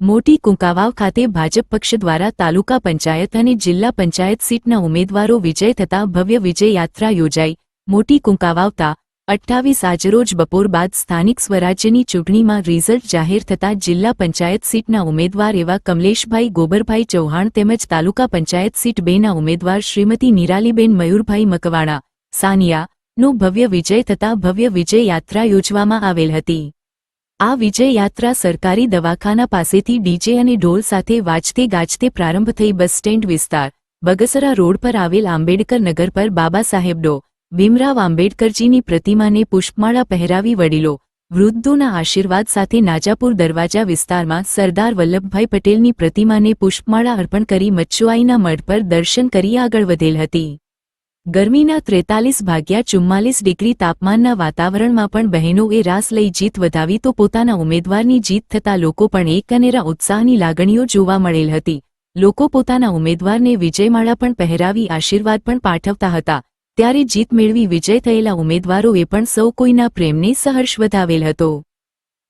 મોટી કુંકાવાવ ખાતે ભાજપ પક્ષ દ્વારા તાલુકા પંચાયત અને જિલ્લા પંચાયત સીટના ઉમેદવારો વિજય થતા ભવ્ય વિજય યાત્રા યોજાઈ। મોટી કુંકાવાવતા 28 આજરોજ બપોર બાદ સ્થાનિક સ્વરાજ્યની ચૂંટણીમાં રિઝલ્ટ જાહેર થતાં જિલ્લા પંચાયત સીટના ઉમેદવાર એવા કમલેશભાઈ ગોબરભાઈ ચૌહાણ તેમજ તાલુકા પંચાયત સીટ 2ના ઉમેદવાર શ્રીમતી નિરાલીબેન મયુરભાઈ મકવાણા સાનિયાનો ભવ્ય વિજય થતાં ભવ્ય વિજય યાત્રા યોજવામાં આવેલ હતી। આ વિજય યાત્રા સરકારી દવાખાના પાસેથી ડીજે અને ઢોલ સાથે વાજતે ગાજતે પ્રારંભ થઈ બસ સ્ટેન્ડ વિસ્તાર બગસરા રોડ પર આવેલ આંબેડકર નગર પર બાબા સાહેબ ડો. ભીમરાવ આંબેડકરજીની પ્રતિમાને પુષ્પમાળા પહેરાવી વડીલો વૃદ્ધોના આશીર્વાદ સાથે નાજાપુર દરવાજા વિસ્તારમાં સરદાર વલ્લભભાઈ પટેલની પ્રતિમાને પુષ્પમાળા અર્પણ કરી મચ્છુઆઈના મઢ પર દર્શન કરી આગળ વધેલ હતી। ગરમીના 43°44 ડિગ્રી તાપમાનના વાતાવરણમાં પણ બહેનોએ રાસ લઈ જીત વધાવી તો પોતાના ઉમેદવારની જીત થતાં લોકો પણ એક અનેરા ઉત્સાહની લાગણીઓ જોવા મળેલ હતી। લોકો પોતાના ઉમેદવારને વિજયમાળા પણ પહેરાવી આશીર્વાદ પણ પાઠવતા હતા। ત્યારે જીત મેળવી વિજય થયેલા ઉમેદવારોએ પણ સૌ કોઈના પ્રેમને સહર્ષ વધાવેલ હતો।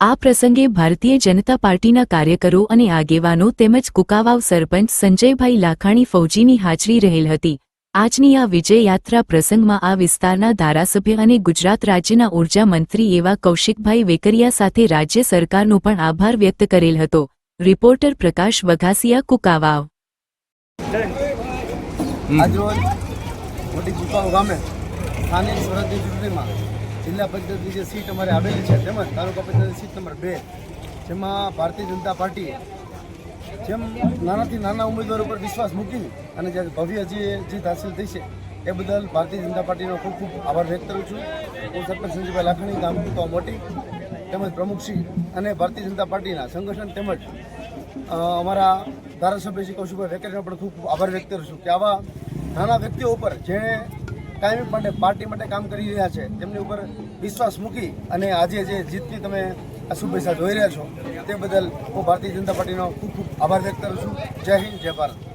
આ પ્રસંગે ભારતીય જનતા પાર્ટીના કાર્યકરો અને આગેવાનો તેમજ કુંકાવાવ સરપંચ સંજયભાઈ લાખાણી ફૌજીની હાજરી રહેલ હતી। આજની આ વિજય યાત્રા પ્રસંગમાં આ વિસ્તારના ધારાસભ્ય અને ગુજરાત રાજ્યના ઉર્જા મંત્રી એવા કૌશિકભાઈ વેકરિયા સાથે રાજ્ય સરકારનો પણ આભાર વ્યક્ત કરેલ હતો। રિપોર્ટર પ્રકાશ વઘાસિયા, કુંકાવાવ। મોટી કુંકાવાવ ગામે સ્થાનિક સ્વરાજ્ય ચૂંટણીમાં જિલ્લા પંચાયતની જે સીટ અમારે આવેલી છે તેમજ તાલુકા પંચાયત સીટ નંબર 2 જેમાં ભારતીય જનતા પાર્ટી જેમ નાનાથી નાના ઉમેદવારો પર વિશ્વાસ મૂકી અને જે ભવ્ય જીત હાંસલ થઈ છે એ બદલ ભારતીય જનતા પાર્ટીનો ખૂબ ખૂબ આભાર વ્યક્ત કરું છું। હું સરપંચ સંજયભાઈ લાખાણી ગામ કુંકાવાવ મોટી તેમજ પ્રમુખશ્રી અને ભારતીય જનતા પાર્ટીના સંગઠન તેમજ અમારા ધારાસભ્ય શ્રી કૌશિકભાઈ વેકરિયાનો પણ ખૂબ ખૂબ આભાર વ્યક્ત કરું છું કે આવા નાના વ્યક્તિઓ ઉપર જેણે કાયમી માટે પાર્ટી માટે કામ કરી રહ્યા છે તેમની ઉપર વિશ્વાસ મૂકી અને આજે જે જીતની તમે આ શુભેચ્છા જોઈ રહ્યા છો તે બદલ હું ભારતીય જનતા પાર્ટીનો ખૂબ ખૂબ આભાર વ્યક્ત કરું છું। જય હિન્દ, જય ભારત।